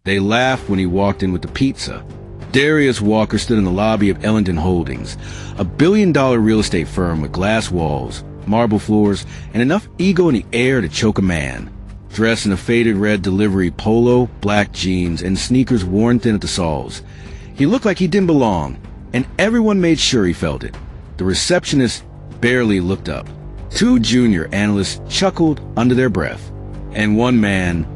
They laughed when he walked in with the pizza. Darius Walker stood in the lobby of Ellington Holdings, a billion-dollar real estate firm with glass walls, marble floors, and enough ego in the air to choke a man. Dressed in a faded red delivery polo, black jeans, and sneakers worn thin at the soles, he looked like he didn't belong, and everyone made sure he felt it. The receptionist barely looked up. Two junior analysts chuckled under their breath, and one man,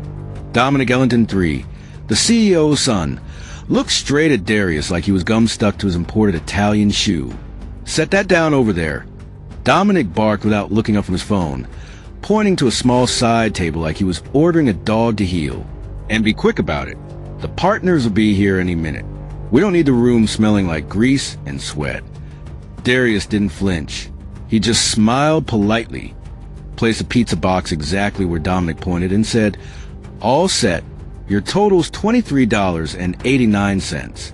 Dominic Ellington III, the CEO's son, looked straight at Darius like he was gum stuck to his imported Italian shoe. "Set that down over there." Dominic barked without looking up from his phone, pointing to a small side table like he was ordering a dog to heel. "And be quick about it. The partners will be here any minute. We don't need the room smelling like grease and sweat." Darius didn't flinch. He just smiled politely, placed a pizza box exactly where Dominic pointed, and said, "All set. Your total's $23.89.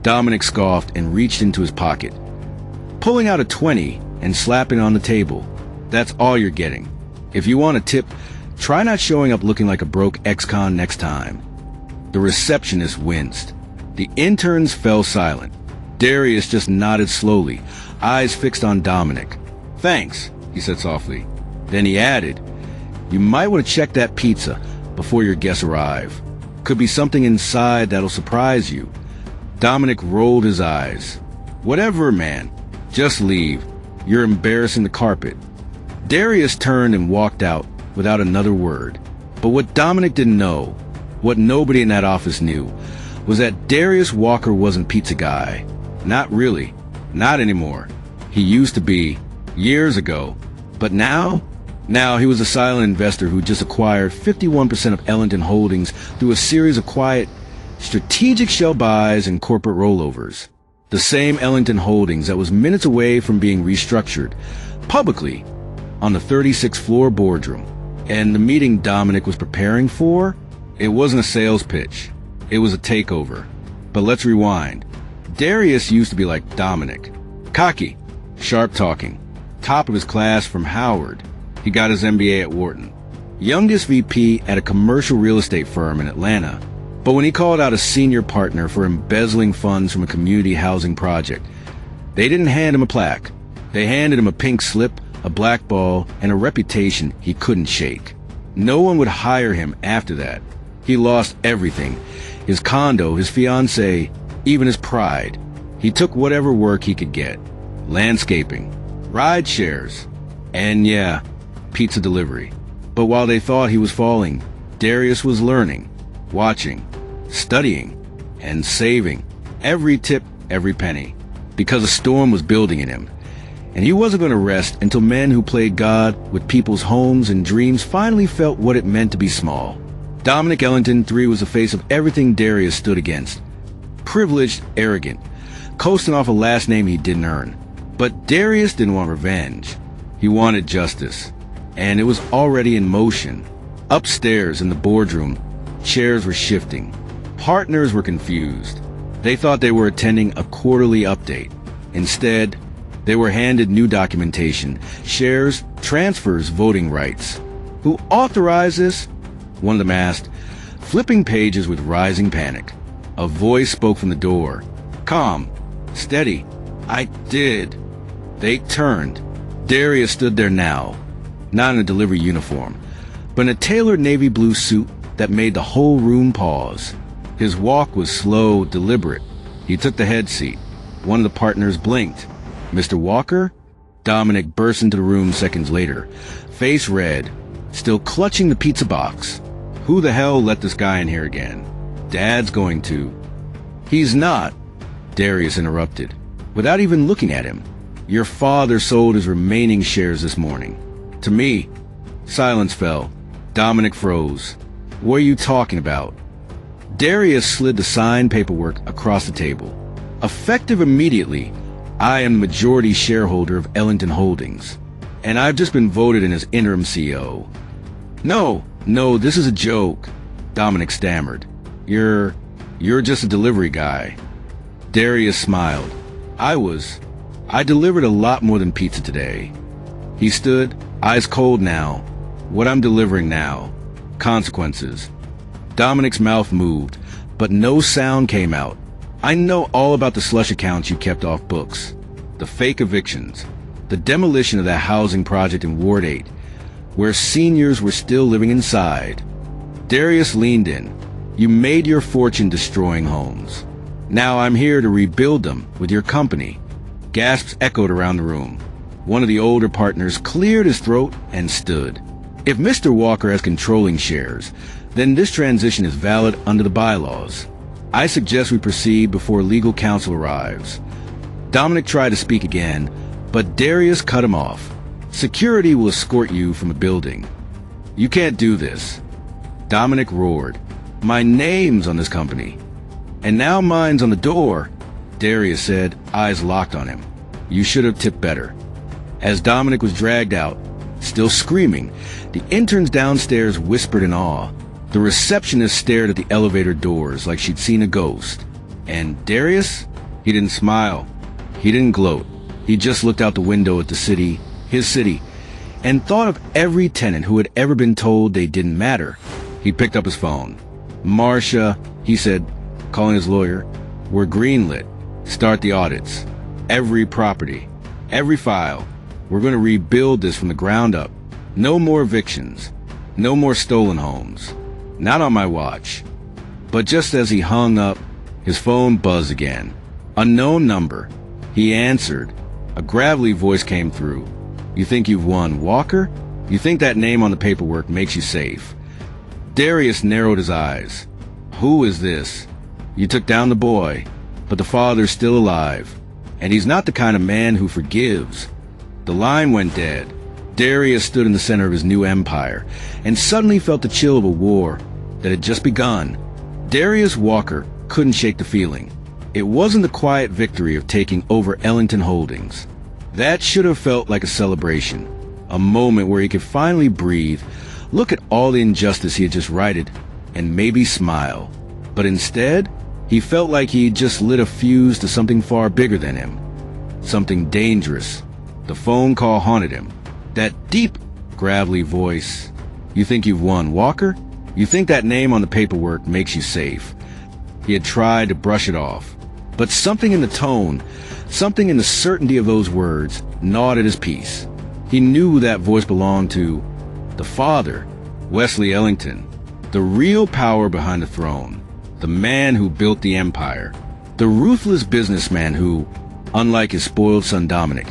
Dominic scoffed and reached into his pocket, pulling out a 20 and slapping it on the table. "That's all you're getting. If you want a tip, try not showing up looking like a broke ex-con next time." The receptionist winced. The interns fell silent. Darius just nodded slowly, eyes fixed on Dominic. "Thanks," he said softly. Then he added, "You might want to check that pizza before your guests arrive. Could be something inside that'll surprise you." Dominic rolled his eyes. "Whatever, man. Just leave. You're embarrassing the carpet." Darius turned and walked out without another word. But what Dominic didn't know, what nobody in that office knew, was that Darius Walker wasn't pizza guy. Not really. Not anymore. He used to be, years ago. But now he was a silent investor who just acquired 51% of Ellington Holdings through a series of quiet, strategic shell buys and corporate rollovers. The same Ellington Holdings that was minutes away from being restructured, publicly, on the 36th floor boardroom. And the meeting Dominic was preparing for? It wasn't a sales pitch. It was a takeover. But let's rewind. Darius used to be like Dominic. Cocky, sharp-talking, top of his class from Howard. He got his MBA at Wharton. Youngest VP at a commercial real estate firm in Atlanta. But when he called out a senior partner for embezzling funds from a community housing project, they didn't hand him a plaque. They handed him a pink slip, a black ball, and a reputation he couldn't shake. No one would hire him after that. He lost everything. His condo, his fiancée, even his pride. He took whatever work he could get. Landscaping, ride shares, and yeah, pizza delivery. But while they thought he was falling, Darius was learning, watching, studying, and saving. Every tip, every penny. Because a storm was building in him. And he wasn't going to rest until men who played God with people's homes and dreams finally felt what it meant to be small. Dominic Ellington III was the face of everything Darius stood against. Privileged, arrogant, coasting off a last name he didn't earn. But Darius didn't want revenge. He wanted justice. And it was already in motion. Upstairs in the boardroom, chairs were shifting. Partners were confused. They thought they were attending a quarterly update. Instead, they were handed new documentation, shares, transfers, voting rights. Who authorized this? One of them asked, flipping pages with rising panic. A voice spoke from the door. Calm, steady. I did. They turned. Darius stood there now, not in a delivery uniform, but in a tailored navy blue suit that made the whole room pause. His walk was slow, deliberate. He took the head seat. One of the partners blinked. Mr. Walker? Dominic burst into the room seconds later, face red, still clutching the pizza box. Who the hell let this guy in here again? Dad's going to. He's not, Darius interrupted, without even looking at him. Your father sold his remaining shares this morning. To me. Silence fell. Dominic froze. What are you talking about? Darius slid the signed paperwork across the table. Effective immediately, I am the majority shareholder of Ellington Holdings, and I've just been voted in as interim CEO. No, this is a joke, Dominic stammered. You're just a delivery guy. Darius smiled. I delivered a lot more than pizza today. He stood, eyes cold now. What I'm delivering now. Consequences. Dominic's mouth moved, but no sound came out. I know all about the slush accounts you kept off books. The fake evictions. The demolition of that housing project in Ward 8, where seniors were still living inside. Darius leaned in. You made your fortune destroying homes. Now I'm here to rebuild them with your company. Gasps echoed around the room. One of the older partners cleared his throat and stood. If Mr. Walker has controlling shares, then this transition is valid under the bylaws. I suggest we proceed before legal counsel arrives. Dominic tried to speak again, but Darius cut him off. Security will escort you from the building. You can't do this. Dominic roared. My name's on this company. And now mine's on the door, Darius said, eyes locked on him. You should have tipped better. As Dominic was dragged out, still screaming, the interns downstairs whispered in awe. The receptionist stared at the elevator doors like she'd seen a ghost. And Darius? He didn't smile. He didn't gloat. He just looked out the window at the city, his city, and thought of every tenant who had ever been told they didn't matter. He picked up his phone. Marcia, he said, calling his lawyer, we're greenlit. Start the audits. Every property. Every file. We're going to rebuild this from the ground up. No more evictions. No more stolen homes. Not on my watch. But just as he hung up, his phone buzzed again. Unknown number. He answered. A gravelly voice came through. You think you've won, Walker? You think that name on the paperwork makes you safe? Darius narrowed his eyes. Who is this? You took down the boy, but the father's still alive. And he's not the kind of man who forgives. The line went dead. Darius stood in the center of his new empire, and suddenly felt the chill of a war that had just begun. Darius Walker couldn't shake the feeling. It wasn't the quiet victory of taking over Ellington Holdings. That should have felt like a celebration, a moment where he could finally breathe, look at all the injustice he had just righted, and maybe smile. But instead, he felt like he just lit a fuse to something far bigger than him. Something dangerous. The phone call haunted him. That deep, gravelly voice. You think you've won, Walker? You think that name on the paperwork makes you safe? He had tried to brush it off. But something in the tone, something in the certainty of those words, gnawed at his peace. He knew that voice belonged to the father, Wesley Ellington, the real power behind the throne, the man who built the empire, the ruthless businessman who, unlike his spoiled son Dominic,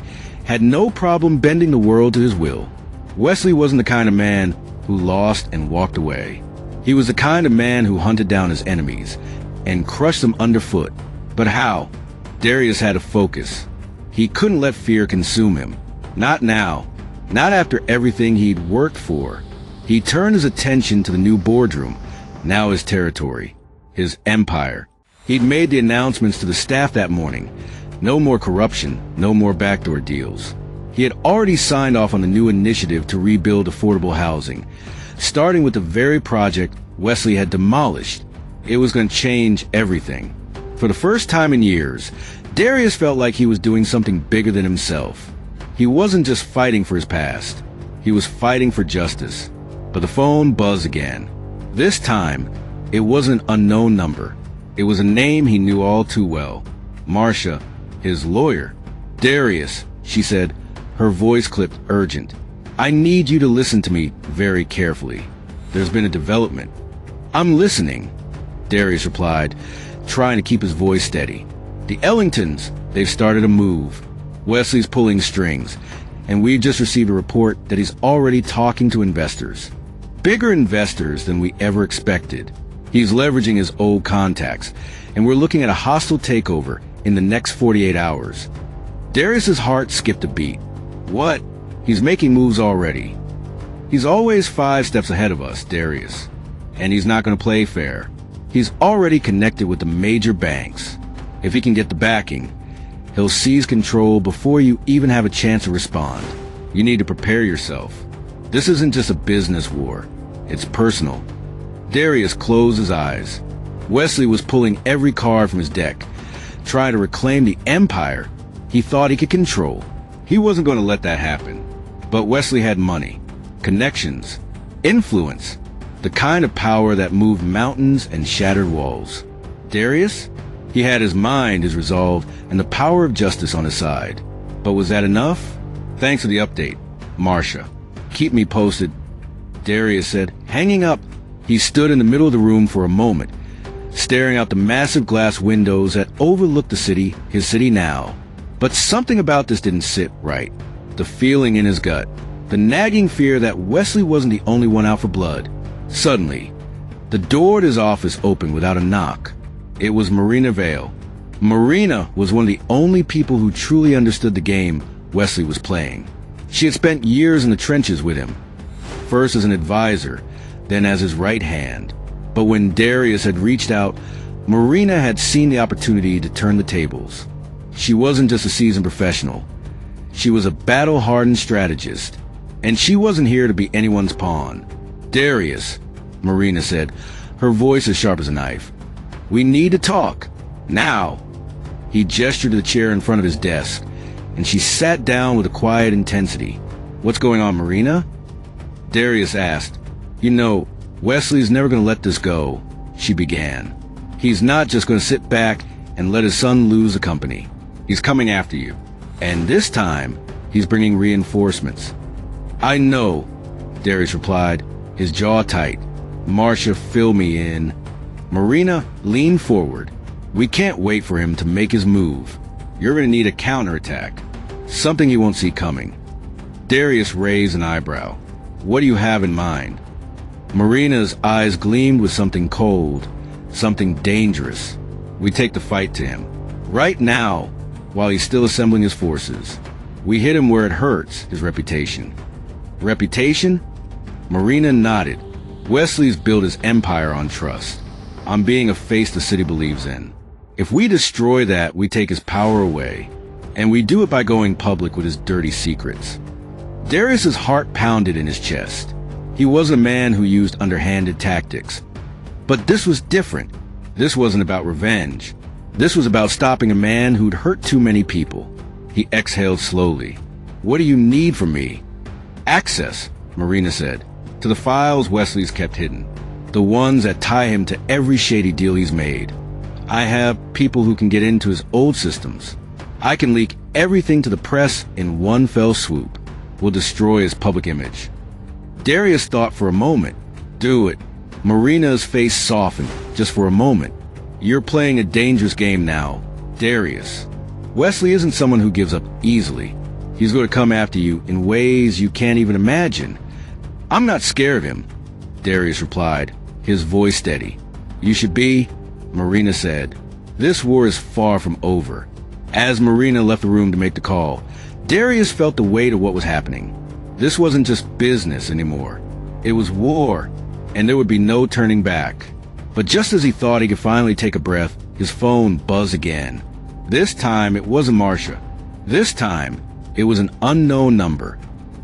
had no problem bending the world to his will. Wesley wasn't the kind of man who lost and walked away. He was the kind of man who hunted down his enemies and crushed them underfoot. But how? Darius had to focus. He couldn't let fear consume him. Not now. Not after everything he'd worked for. He turned his attention to the new boardroom, now his territory, his empire. He'd made the announcements to the staff that morning. No more corruption, no more backdoor deals. He had already signed off on the new initiative to rebuild affordable housing, starting with the very project Wesley had demolished. It was going to change everything. For the first time in years, Darius felt like he was doing something bigger than himself. He wasn't just fighting for his past. He was fighting for justice. But the phone buzzed again. This time, it wasn't an unknown number. It was a name he knew all too well. Marcia, his lawyer. Darius, she said, her voice clipped urgent. I need you to listen to me very carefully. There's been a development. I'm listening, Darius replied, trying to keep his voice steady. The Ellingtons, they've started a move. Wesley's pulling strings, and we've just received a report that he's already talking to investors. Bigger investors than we ever expected. He's leveraging his old contacts, and we're looking at a hostile takeover in the next 48 hours. Darius's heart skipped a beat. What? He's making moves already. He's always 5 steps ahead of us, Darius. And he's not going to play fair. He's already connected with the major banks. If he can get the backing, he'll seize control before you even have a chance to respond. You need to prepare yourself. This isn't just a business war. It's personal. Darius closed his eyes. Wesley was pulling every card from his deck, trying to reclaim the empire he thought he could control. He wasn't going to let that happen. But Wesley had money, connections, influence. The kind of power that moved mountains and shattered walls. Darius? He had his mind, his resolve, and the power of justice on his side. But was that enough? Thanks for the update, Marcia. Keep me posted, Darius said, hanging up. He stood in the middle of the room for a moment, staring out the massive glass windows that overlooked the city, his city now. But something about this didn't sit right. The feeling in his gut, the nagging fear that Wesley wasn't the only one out for blood. Suddenly, the door to his office opened without a knock. It was Marina Vale. Marina was one of the only people who truly understood the game Wesley was playing. She had spent years in the trenches with him, first as an advisor, then as his right hand. But when Darius had reached out, Marina had seen the opportunity to turn the tables. She wasn't just a seasoned professional. She was a battle-hardened strategist, and she wasn't here to be anyone's pawn. Darius, Marina said, her voice as sharp as a knife. We need to talk. Now. He gestured to the chair in front of his desk, and she sat down with a quiet intensity. What's going on, Marina? Darius asked. You know, Wesley's never going to let this go, she began. He's not just going to sit back and let his son lose the company. He's coming after you. And this time, he's bringing reinforcements. I know, Darius replied, his jaw tight. Marcia, fill me in. Marina leaned forward. We can't wait for him to make his move. You're going to need a counterattack. Something he won't see coming. Darius raised an eyebrow. What do you have in mind? Marina's eyes gleamed with something cold, something dangerous. We take the fight to him. Right now, while he's still assembling his forces. We hit him where it hurts, his reputation. Reputation? Marina nodded. Wesley's built his empire on trust, on being a face the city believes in. If we destroy that, we take his power away, and we do it by going public with his dirty secrets. Darius's heart pounded in his chest. He was a man who used underhanded tactics. But this was different. This wasn't about revenge. This was about stopping a man who'd hurt too many people. He exhaled slowly. What do you need from me? Access, Marina said, to the files Wesley's kept hidden. The ones that tie him to every shady deal he's made. I have people who can get into his old systems. I can leak everything to the press in one fell swoop. We'll destroy his public image. Darius thought for a moment. Do it. Marina's face softened, just for a moment. You're playing a dangerous game now, Darius. Wesley isn't someone who gives up easily. He's going to come after you in ways you can't even imagine. I'm not scared of him, Darius replied, his voice steady. You should be, Marina said. This war is far from over. As Marina left the room to make the call, Darius felt the weight of what was happening. This wasn't just business anymore. It was war, and there would be no turning back. But just as he thought he could finally take a breath, his phone buzzed again. This time, it wasn't Marcia. This time, it was an unknown number.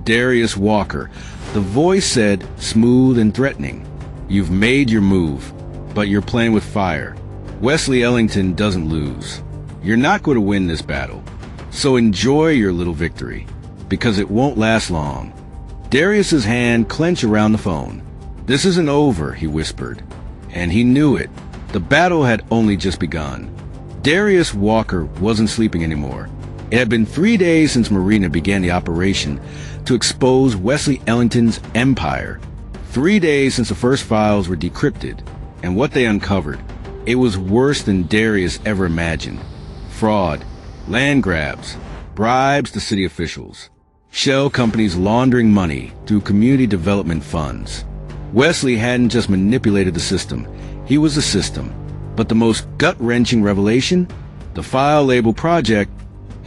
Darius Walker. The voice said, smooth and threatening. You've made your move, but you're playing with fire. Wesley Ellington doesn't lose. You're not going to win this battle. So enjoy your little victory, because it won't last long. Darius's hand clenched around the phone. This isn't over, he whispered. And he knew it. The battle had only just begun. Darius Walker wasn't sleeping anymore. It had been 3 days since Marina began the operation to expose Wesley Ellington's empire. 3 days since the first files were decrypted, and what they uncovered, it was worse than Darius ever imagined. Fraud, land grabs, bribes to city officials, shell companies laundering money through community development funds. Wesley hadn't just manipulated the system, he was the system. But the most gut-wrenching revelation? The file label project,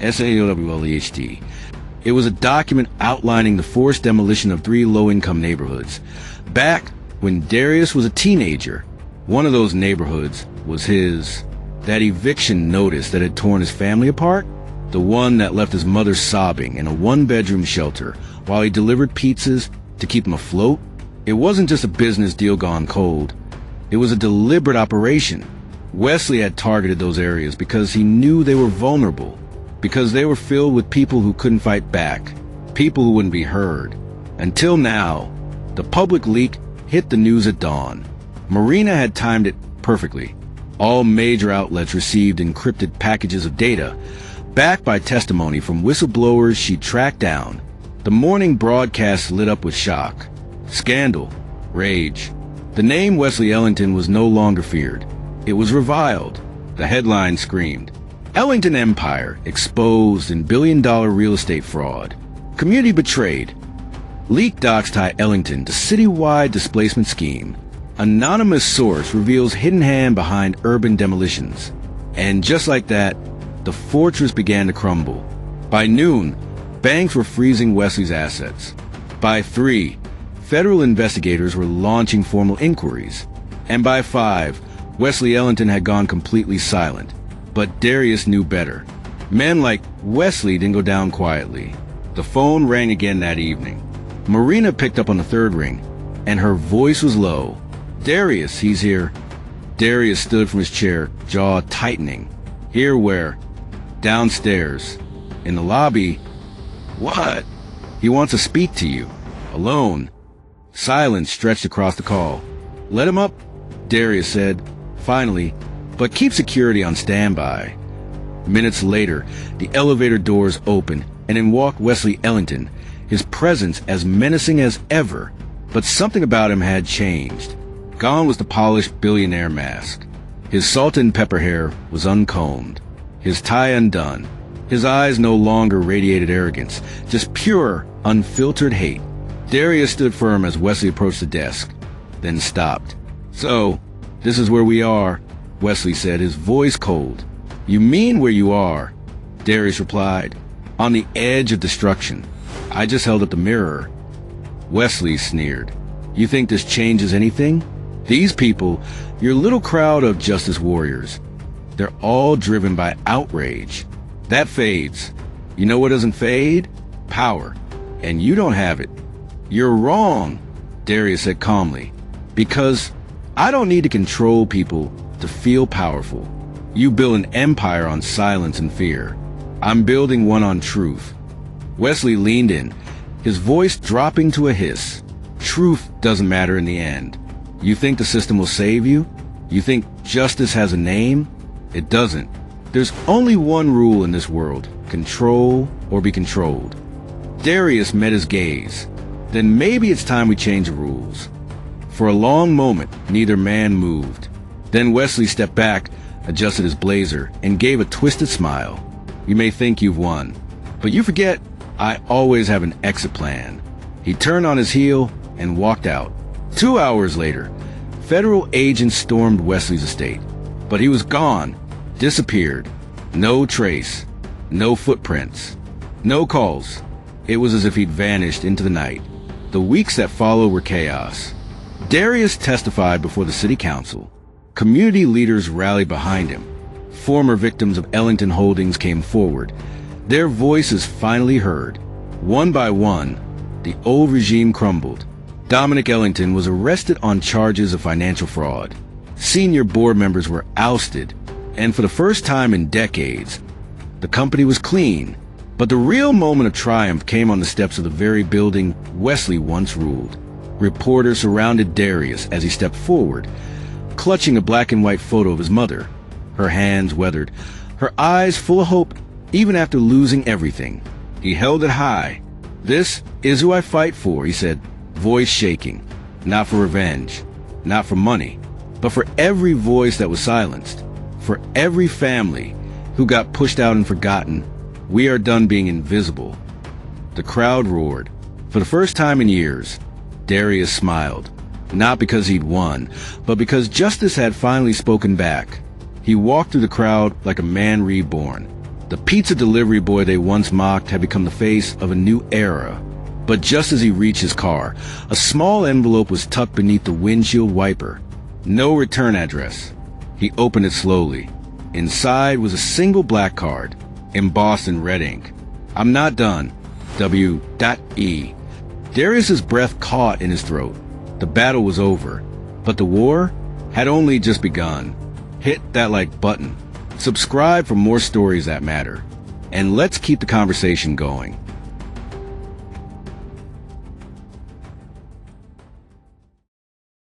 SAOWLEHT. It was a document outlining the forced demolition of 3 low-income neighborhoods. Back when Darius was a teenager, one of those neighborhoods was his. That eviction notice that had torn his family apart? The one that left his mother sobbing in a 1-bedroom shelter while he delivered pizzas to keep him afloat? It wasn't just a business deal gone cold. It was a deliberate operation. Wesley had targeted those areas because he knew they were vulnerable, because they were filled with people who couldn't fight back, people who wouldn't be heard. Until now, the public leak hit the news at dawn. Marina had timed it perfectly. All major outlets received encrypted packages of data, backed by testimony from whistleblowers she tracked down. The morning broadcast lit up with shock, scandal, rage. The name Wesley Ellington was no longer feared. It was reviled. The headline screamed, "Ellington Empire exposed in billion-dollar real estate fraud. Community betrayed. Leaked docs tie Ellington to citywide displacement scheme. Anonymous source reveals hidden hand behind urban demolitions." And just like that, the fortress began to crumble. By noon, banks were freezing Wesley's assets. By 3, federal investigators were launching formal inquiries. And by 5, Wesley Ellington had gone completely silent. But Darius knew better. Men like Wesley didn't go down quietly. The phone rang again that evening. Marina picked up on the third ring, and her voice was low. "Darius, he's here." Darius stood from his chair, jaw tightening. "Here where?" "Downstairs." "In the lobby?" "What?" "He wants to speak to you. Alone." Silence stretched across the call. "Let him up," Darius said, finally, "but keep security on standby." Minutes later, the elevator doors opened, and in walked Wesley Ellington, his presence as menacing as ever. But something about him had changed. Gone was the polished billionaire mask. His salt and pepper hair was uncombed, his tie undone. His eyes no longer radiated arrogance, just pure, unfiltered hate. Darius stood firm as Wesley approached the desk, then stopped. "So, this is where we are," Wesley said, his voice cold. "You mean where you are?" Darius replied. "On the edge of destruction. I just held up the mirror." Wesley sneered. "You think this changes anything? These people, your little crowd of justice warriors, they're all driven by outrage. That fades. You know what doesn't fade? Power. And you don't have it." "You're wrong," Darius said calmly, "because I don't need to control people to feel powerful. You build an empire on silence and fear. I'm building one on truth." Wesley leaned in, his voice dropping to a hiss. "Truth doesn't matter in the end. You think the system will save you? You think justice has a name? It doesn't. There's only one rule in this world: control or be controlled." Darius met his gaze. "Then maybe it's time we change the rules." For a long moment, neither man moved. Then Wesley stepped back, adjusted his blazer, and gave a twisted smile. "You may think you've won, but you forget I always have an exit plan." He turned on his heel and walked out. 2 hours later, federal agents stormed Wesley's estate. But he was gone, disappeared. No trace, no footprints, no calls. It was as if he'd vanished into the night. The weeks that followed were chaos. Darius testified before the city council. Community leaders rallied behind him. Former victims of Ellington Holdings came forward. Their voices finally heard. One by one, the old regime crumbled. Dominic Ellington was arrested on charges of financial fraud. Senior board members were ousted, and for the first time in decades, the company was clean. But the real moment of triumph came on the steps of the very building Wesley once ruled. Reporters surrounded Darius as he stepped forward, clutching a black and white photo of his mother, her hands weathered, her eyes full of hope even after losing everything. He held it high. "This is who I fight for," he said, voice shaking. "Not for revenge, not for money, but for every voice that was silenced, for every family who got pushed out and forgotten. We are done being invisible." The crowd roared. For the first time in years, Darius smiled, not because he'd won, but because justice had finally spoken back. He walked through the crowd like a man reborn. The pizza delivery boy they once mocked had become the face of a new era. But just as he reached his car, a small envelope was tucked beneath the windshield wiper. No return address. He opened it slowly. Inside was a single black card, embossed in red ink. "I'm not done. W.E." Darius's breath caught in his throat. The battle was over, but the war had only just begun. Hit that like button. Subscribe for more stories that matter. And let's keep the conversation going.